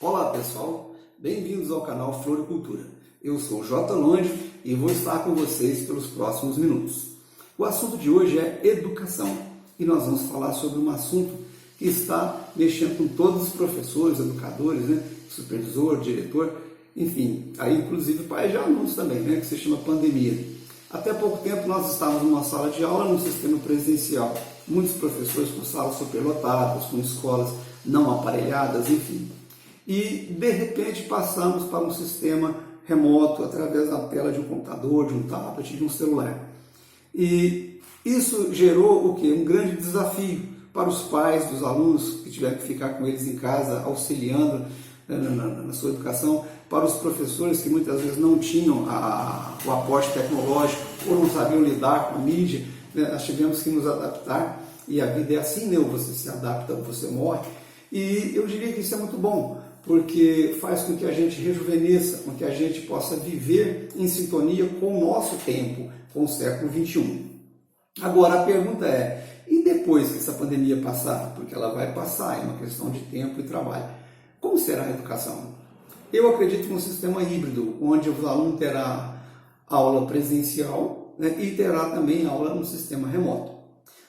Olá pessoal, bem-vindos ao canal Floricultura. Eu sou o J. Longe e vou estar com vocês pelos próximos minutos. O assunto de hoje é educação e nós vamos falar sobre um assunto que está mexendo com todos os professores, educadores, supervisor, diretor, enfim, aí inclusive pais de alunos também, que se chama pandemia. Até pouco tempo nós estávamos numa sala de aula no sistema presencial, muitos professores com salas superlotadas, com escolas não aparelhadas, enfim. E de repente passamos para um sistema remoto através da tela de um computador, de um tablet, de um celular. E isso gerou o quê? Um grande desafio para os pais dos alunos que tiveram que ficar com eles em casa, auxiliando na sua educação, para os professores que muitas vezes não tinham o aporte tecnológico ou não sabiam lidar com a mídia, nós tivemos que nos adaptar, e a vida é assim, ou você se adapta ou você morre. E eu diria que isso é muito bom, porque faz com que a gente rejuvenesça, com que a gente possa viver em sintonia com o nosso tempo, com o século XXI. Agora a pergunta é, e depois que essa pandemia passar? Porque ela vai passar, é uma questão de tempo e trabalho. Como será a educação? Eu acredito num sistema híbrido, onde o aluno terá aula presencial e terá também aula no sistema remoto.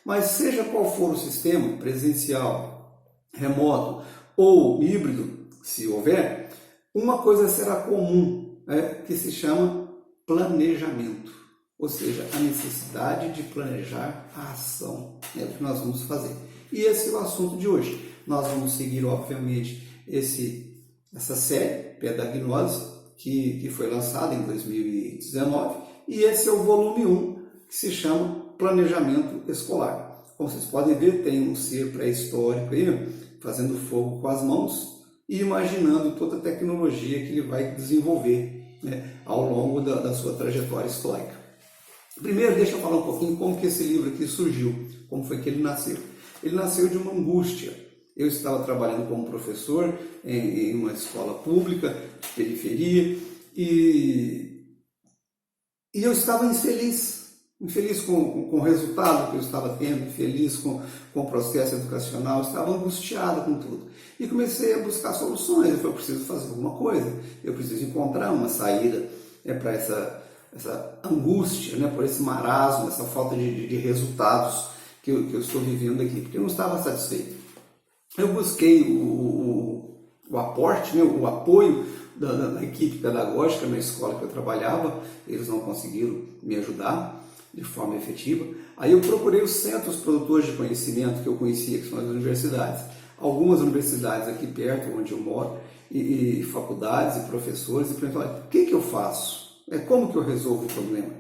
Mas seja qual for o sistema, presencial, remoto ou híbrido, se houver, uma coisa será comum, que se chama planejamento, ou seja, a necessidade de planejar a ação, é o que nós vamos fazer. E esse é o assunto de hoje. Nós vamos seguir, obviamente, essa série, Pedagnose, que foi lançada em 2019, e esse é o volume 1, que se chama Planejamento Escolar. Como vocês podem ver, tem um ser pré-histórico aí, fazendo fogo com as mãos e imaginando toda a tecnologia que ele vai desenvolver ao longo da sua trajetória histórica. Primeiro, deixa eu falar um pouquinho como que esse livro aqui surgiu, como foi que ele nasceu. Ele nasceu de uma angústia. Eu estava trabalhando como professor em uma escola pública, de periferia, e eu estava infeliz com o resultado que eu estava tendo, infeliz com o processo educacional, estava angustiado com tudo. E comecei a buscar soluções. Eu preciso fazer alguma coisa, eu preciso encontrar uma saída para essa angústia, por esse marasmo, essa falta de resultados que eu estou vivendo aqui, porque eu não estava satisfeito. Eu busquei o aporte, o apoio da equipe pedagógica na escola que eu trabalhava, eles não conseguiram me ajudar de forma efetiva. Aí eu procurei os centros produtores de conhecimento que eu conhecia, que são as universidades. Algumas universidades aqui perto, onde eu moro, e faculdades e professores, e perguntei, olha, o que eu faço? Como que eu resolvo o problema?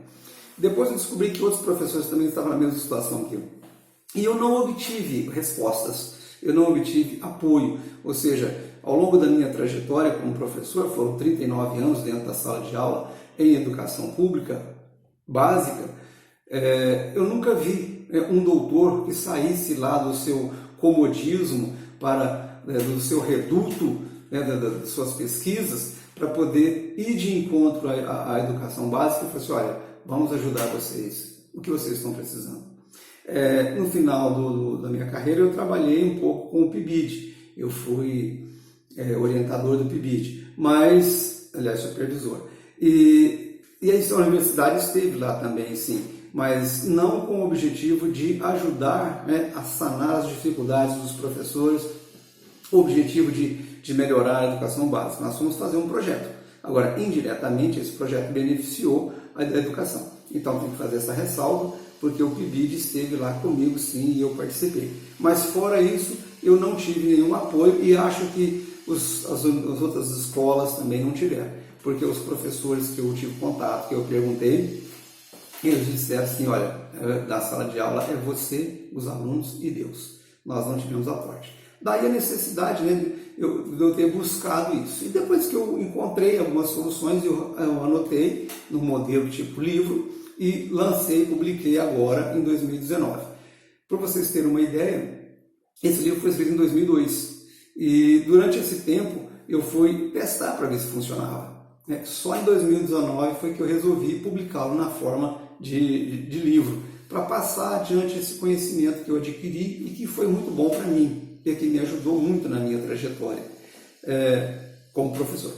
Depois eu descobri que outros professores também estavam na mesma situação que eu. E eu não obtive respostas, eu não obtive apoio, ou seja, ao longo da minha trajetória como professor, foram 39 anos dentro da sala de aula em educação pública básica, eu nunca vi um doutor que saísse lá do seu comodismo, do seu reduto, das suas pesquisas, para poder ir de encontro à educação básica e falar assim, olha, vamos ajudar vocês, o que vocês estão precisando. No final da minha carreira eu trabalhei um pouco com o PIBID, eu fui orientador do PIBID, aliás, supervisor. E a universidade esteve lá também, sim, mas não com o objetivo de ajudar a sanar as dificuldades dos professores, o objetivo de melhorar a educação básica. Nós fomos fazer um projeto. Agora, indiretamente, esse projeto beneficiou a educação. Então, tem que fazer essa ressalva, porque o PIBID esteve lá comigo, sim, e eu participei. Mas, fora isso, eu não tive nenhum apoio e acho que as outras escolas também não tiveram. Porque os professores que eu tive contato, que eu perguntei, eles disseram assim, olha, da sala de aula é você, os alunos e Deus. Nós não tivemos aporte. Daí a necessidade de eu ter buscado isso. E depois que eu encontrei algumas soluções, eu anotei no modelo tipo livro e lancei e publiquei agora em 2019. Para vocês terem uma ideia, esse livro foi escrito em 2002. E durante esse tempo eu fui testar para ver se funcionava. Só em 2019 foi que eu resolvi publicá-lo na forma de livro, para passar adiante esse conhecimento que eu adquiri e que foi muito bom para mim, e que me ajudou muito na minha trajetória. como professor.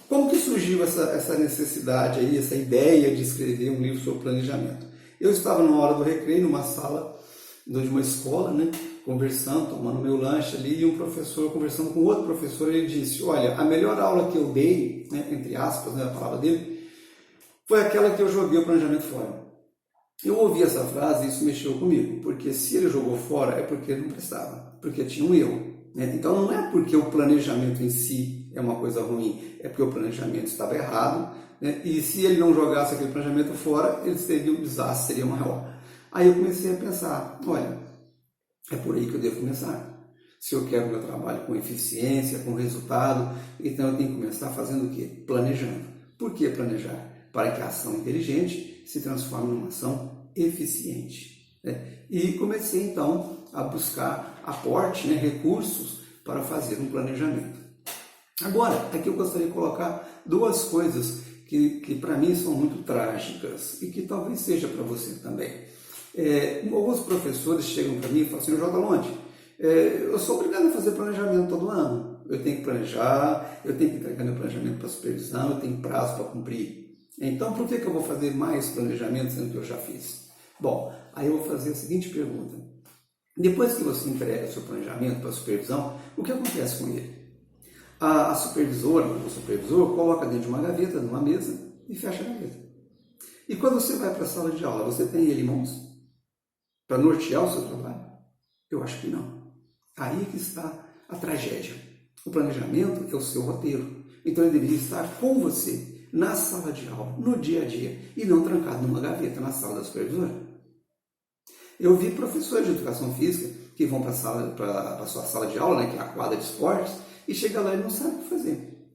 Como que surgiu essa necessidade aí, essa ideia de escrever um livro sobre planejamento? Eu estava numa hora do recreio, numa sala de uma escola, né, conversando, tomando meu lanche ali, e um professor conversando com outro professor, ele disse, olha, a melhor aula que eu dei, né, entre aspas, né, a palavra dele, foi aquela que eu joguei o planejamento fora. Eu ouvi essa frase e isso mexeu comigo, porque se ele jogou fora é porque ele não prestava, porque tinha um erro. Né? Então não é porque o planejamento em si é uma coisa ruim, é porque o planejamento estava errado, né? E se ele não jogasse aquele planejamento fora, ele seria um desastre, seria maior. Aí eu comecei a pensar, olha, é por aí que eu devo começar. Se eu quero meu trabalho com eficiência, com resultado, então eu tenho que começar fazendo o quê? Planejando. Por que planejar? Para que a ação inteligente se transforme numa ação eficiente. Né? E comecei então a buscar aporte, né, recursos para fazer um planejamento. Agora, aqui eu gostaria de colocar duas coisas que para mim são muito trágicas e que talvez seja para você também. Alguns professores chegam para mim e falam assim, J. Londe, eu sou obrigado a fazer planejamento todo ano. Eu tenho que planejar, eu tenho que entregar meu planejamento para supervisão, eu tenho prazo para cumprir. Então, por que eu vou fazer mais planejamento sendo que eu já fiz? Bom, aí eu vou fazer a seguinte pergunta. Depois que você entrega o seu planejamento para a supervisão, o que acontece com ele? A supervisora, o supervisor, coloca dentro de uma gaveta, numa mesa, e fecha a gaveta. E quando você vai para a sala de aula, você tem ele em mãos para nortear o seu trabalho? Eu acho que não. Aí que está a tragédia. O planejamento é o seu roteiro. Então ele deveria estar com você na sala de aula, no dia a dia, e não trancado numa gaveta na sala da supervisora. Eu vi professores de educação física que vão para a sua sala de aula, né, que é a quadra de esportes, e chega lá e não sabe o que fazer.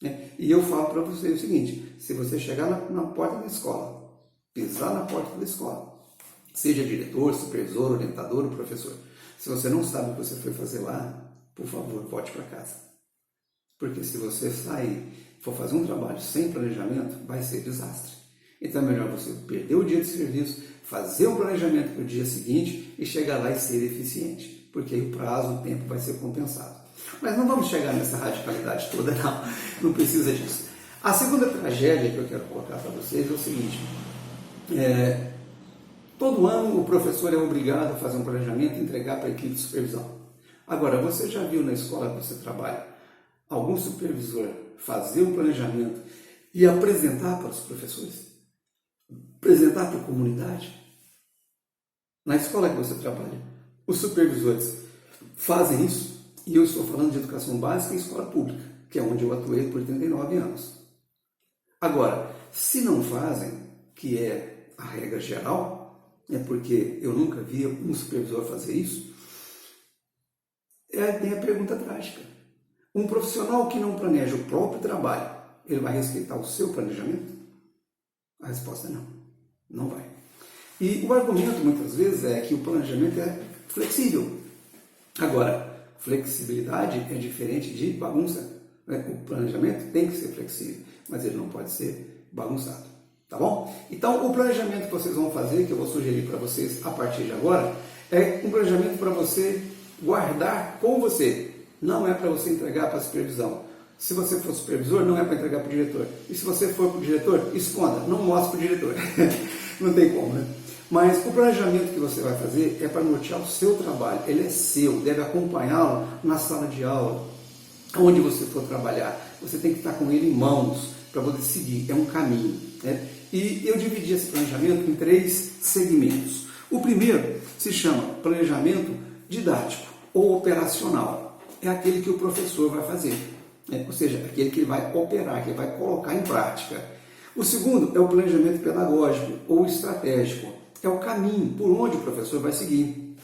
Né? E eu falo para você o seguinte, se você chegar na porta da escola, pisar na porta da escola, seja diretor, supervisor, orientador ou professor, se você não sabe o que você foi fazer lá, por favor, volte para casa. Porque se você sair, for fazer um trabalho sem planejamento, vai ser desastre. Então é melhor você perder o dia de serviço, fazer um planejamento para o dia seguinte e chegar lá e ser eficiente. Porque aí o prazo, o tempo vai ser compensado. Mas não vamos chegar nessa radicalidade toda, não precisa disso. A segunda tragédia que eu quero colocar para vocês é o seguinte, todo ano o professor é obrigado a fazer um planejamento e entregar para a equipe de supervisão. Agora, você já viu na escola que você trabalha algum supervisor fazer um planejamento e apresentar para os professores? Apresentar para a comunidade? Na escola que você trabalha, os supervisores fazem isso? E eu estou falando de educação básica e escola pública, que é onde eu atuei por 39 anos. Agora, se não fazem, que é a regra geral, porque eu nunca vi um supervisor fazer isso, tem a pergunta trágica. Um profissional que não planeja o próprio trabalho, ele vai respeitar o seu planejamento? A resposta é não. Não vai. E o argumento, muitas vezes, é que o planejamento é flexível. Agora, flexibilidade é diferente de bagunça. O planejamento tem que ser flexível, mas ele não pode ser bagunçado. Tá bom? Então, o planejamento que vocês vão fazer, que eu vou sugerir para vocês a partir de agora, é um planejamento para você guardar com você. Não é para você entregar para a supervisão. Se você for supervisor, não é para entregar para o diretor. E se você for para o diretor, esconda, não mostre para o diretor. Não tem como, né? Mas o planejamento que você vai fazer é para nortear o seu trabalho. Ele é seu, deve acompanhá-lo na sala de aula, onde você for trabalhar. Você tem que estar com ele em mãos para poder seguir. É um caminho. Né? E eu dividi esse planejamento em 3 segmentos. O primeiro se chama planejamento didático ou operacional. É aquele que o professor vai fazer. Ou seja, aquele que ele vai operar, que ele vai colocar em prática. O segundo é o planejamento pedagógico ou estratégico. É o caminho por onde o professor vai seguir.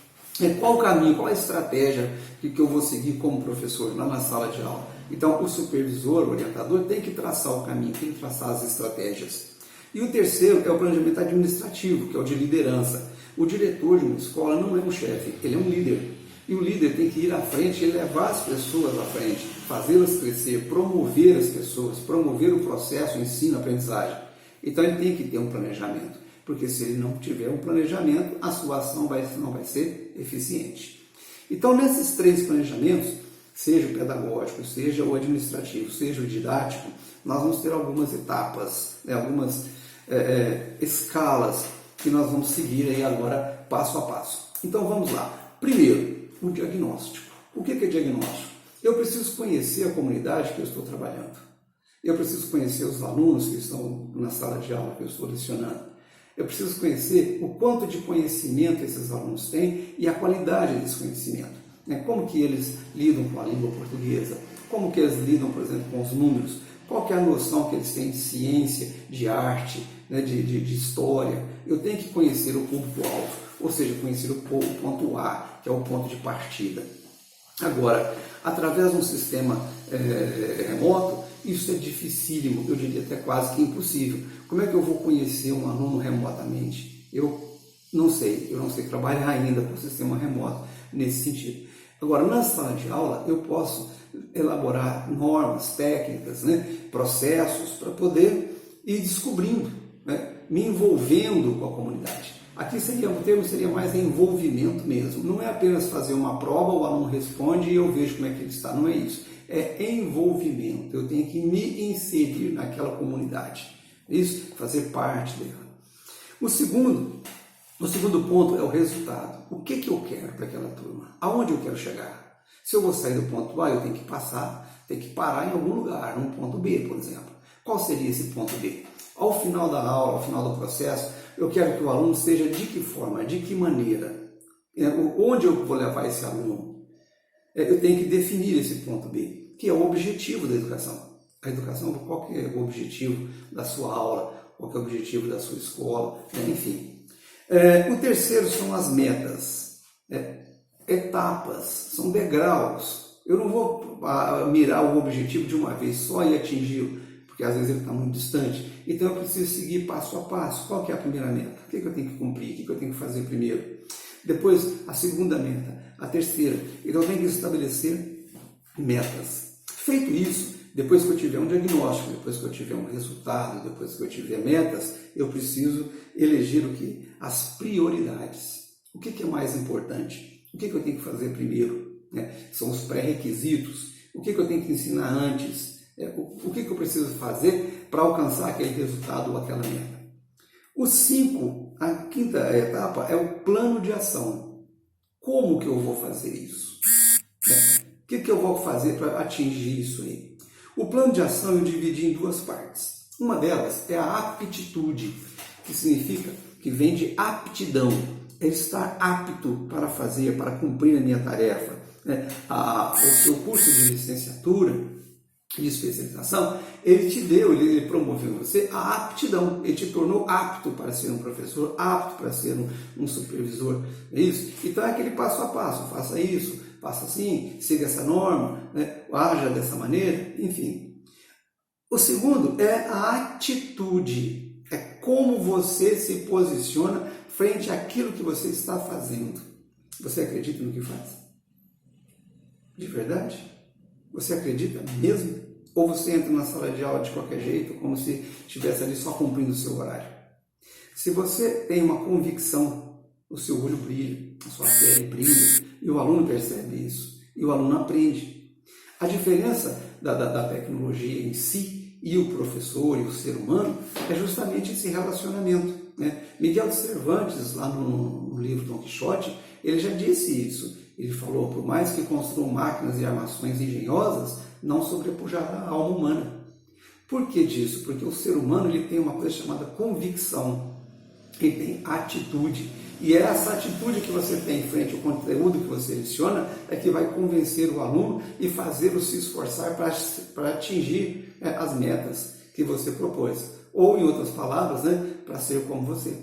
Qual o caminho, qual a estratégia que eu vou seguir como professor lá na sala de aula. Então, o supervisor, o orientador, tem que traçar o caminho, tem que traçar as estratégias. E o terceiro é o planejamento administrativo, que é o de liderança. O diretor de uma escola não é um chefe, ele é um líder. E o líder tem que ir à frente e levar as pessoas à frente, fazê-las crescer, promover as pessoas, promover o processo, o ensino, a aprendizagem. Então ele tem que ter um planejamento, porque se ele não tiver um planejamento, a sua ação não vai ser eficiente. Então nesses 3 planejamentos, seja o pedagógico, seja o administrativo, seja o didático, nós vamos ter algumas etapas, né, algumas escalas que nós vamos seguir aí agora passo a passo. Então vamos lá. Primeiro, o diagnóstico. O que é diagnóstico? Eu preciso conhecer a comunidade que eu estou trabalhando. Eu preciso conhecer os alunos que estão na sala de aula que eu estou lecionando. Eu preciso conhecer o quanto de conhecimento esses alunos têm e a qualidade desse conhecimento. Como que eles lidam com a língua portuguesa, como que eles lidam, por exemplo, com os números, qual que é a noção que eles têm de ciência, de arte, né, de história. Eu tenho que conhecer o público-alvo, ou seja, conhecer o ponto A, que é o ponto de partida. Agora, através de um sistema remoto, isso é dificílimo, eu diria até quase que impossível. Como é que eu vou conhecer um aluno remotamente? Eu não sei trabalhar ainda com o sistema remoto nesse sentido. Agora, na sala de aula, eu posso elaborar normas, técnicas, né, processos para poder ir descobrindo, né, me envolvendo com a comunidade. Aqui o termo seria mais envolvimento mesmo. Não é apenas fazer uma prova, o aluno responde e eu vejo como é que ele está. Não é isso. É envolvimento. Eu tenho que me inserir naquela comunidade. Isso, fazer parte dela. O segundo ponto é o resultado. O que eu quero para aquela turma? Aonde eu quero chegar? Se eu vou sair do ponto A, eu tenho que parar em algum lugar, num ponto B, por exemplo. Qual seria esse ponto B? Ao final da aula, ao final do processo, eu quero que o aluno seja de que forma, de que maneira, onde eu vou levar esse aluno. Eu tenho que definir esse ponto B, que é o objetivo da educação. A educação, qual que é o objetivo da sua aula, qual que é o objetivo da sua escola, enfim. O terceiro são as metas, etapas, são degraus. Eu não vou mirar o objetivo de uma vez só e atingi-lo, porque às vezes ele está muito distante. Então eu preciso seguir passo a passo. Qual que é a primeira meta? O que eu tenho que cumprir? O que eu tenho que fazer primeiro? Depois, a segunda meta, a terceira. Então eu tenho que estabelecer metas. Feito isso, depois que eu tiver um diagnóstico, depois que eu tiver um resultado, depois que eu tiver metas, eu preciso eleger o quê? As prioridades. O que é mais importante? O que eu tenho que fazer primeiro? São os pré-requisitos. O que eu tenho que ensinar antes? O que eu preciso fazer para alcançar aquele resultado ou aquela meta? A quinta etapa é o plano de ação. Como que eu vou fazer isso? O que eu vou fazer para atingir isso aí? O plano de ação eu dividi em duas partes. Uma delas é a aptitude, que significa que vem de aptidão, é estar apto para fazer, para cumprir a minha tarefa. O seu curso de licenciatura, de especialização, ele promoveu você a aptidão, ele te tornou apto para ser um professor, apto para ser um supervisor, é isso? Então é aquele passo a passo, faça isso, faça assim, siga essa norma, haja dessa maneira, enfim. O segundo é a atitude, é como você se posiciona frente àquilo que você está fazendo. Você acredita no que faz? De verdade? Você acredita mesmo? Ou você entra na sala de aula de qualquer jeito, como se estivesse ali só cumprindo o seu horário? Se você tem uma convicção, o seu olho brilha, a sua pele brilha, e o aluno percebe isso, e o aluno aprende. A diferença da tecnologia em si e o professor e o ser humano é justamente esse relacionamento. Miguel de Cervantes, lá no livro Dom Quixote, ele já disse isso. Ele falou, por mais que construam máquinas e armações engenhosas, não sobrepujará a alma humana. Por que disso? Porque o ser humano ele tem uma coisa chamada convicção, ele tem atitude. E é essa atitude que você tem em frente ao conteúdo que você leciona é que vai convencer o aluno e fazê-lo se esforçar para atingir as metas que você propôs. Ou, em outras palavras, para ser como você.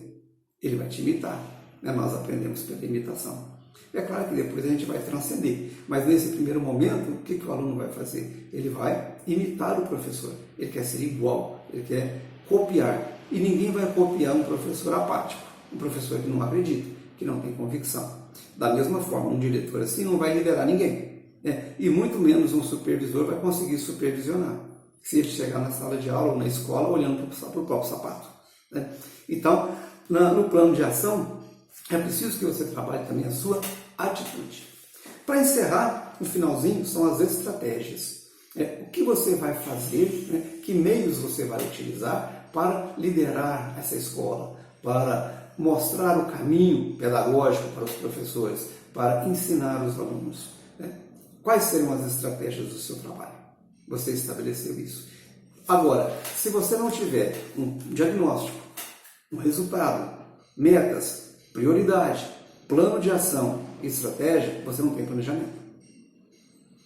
Ele vai te imitar. Nós aprendemos pela imitação. É claro que depois a gente vai transcender, mas nesse primeiro momento, o que o aluno vai fazer? Ele vai imitar o professor, ele quer ser igual, ele quer copiar. E ninguém vai copiar um professor apático, um professor que não acredita, que não tem convicção. Da mesma forma, um diretor assim não vai liderar ninguém, e muito menos um supervisor vai conseguir supervisionar, se ele chegar na sala de aula ou na escola olhando para o próprio sapato. Então, no plano de ação, é preciso que você trabalhe também a sua atitude. Para encerrar, no finalzinho são as estratégias. O que você vai fazer, né? Que meios você vai utilizar para liderar essa escola, para mostrar o caminho pedagógico para os professores, para ensinar os alunos. Né? Quais serão as estratégias do seu trabalho? Você estabeleceu isso. Agora, se você não tiver um diagnóstico, um resultado, metas, prioridade, plano de ação e estratégia, você não tem planejamento.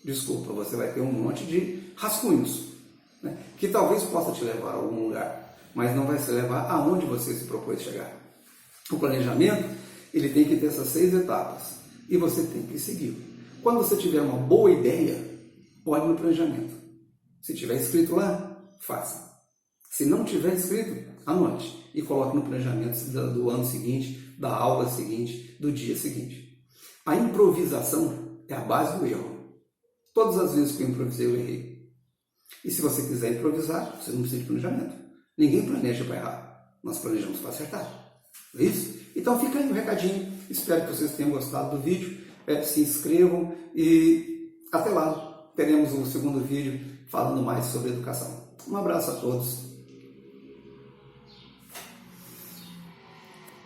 Desculpa, você vai ter um monte de rascunhos, né, que talvez possa te levar a algum lugar, mas não vai se levar aonde você se propôs chegar. O planejamento, ele tem que ter essas 6 etapas e você tem que seguir. Quando você tiver uma boa ideia, olhe no planejamento. Se tiver escrito lá, faça. Se não tiver escrito, anote e coloque no planejamento do ano seguinte, da aula seguinte, do dia seguinte. A improvisação é a base do erro. Todas as vezes que eu improvisei, eu errei. E se você quiser improvisar, você não precisa de planejamento. Ninguém planeja para errar. Nós planejamos para acertar. É isso? Então fica aí um recadinho. Espero que vocês tenham gostado do vídeo. Se inscrevam e até lá. Teremos um segundo vídeo falando mais sobre educação. Um abraço a todos.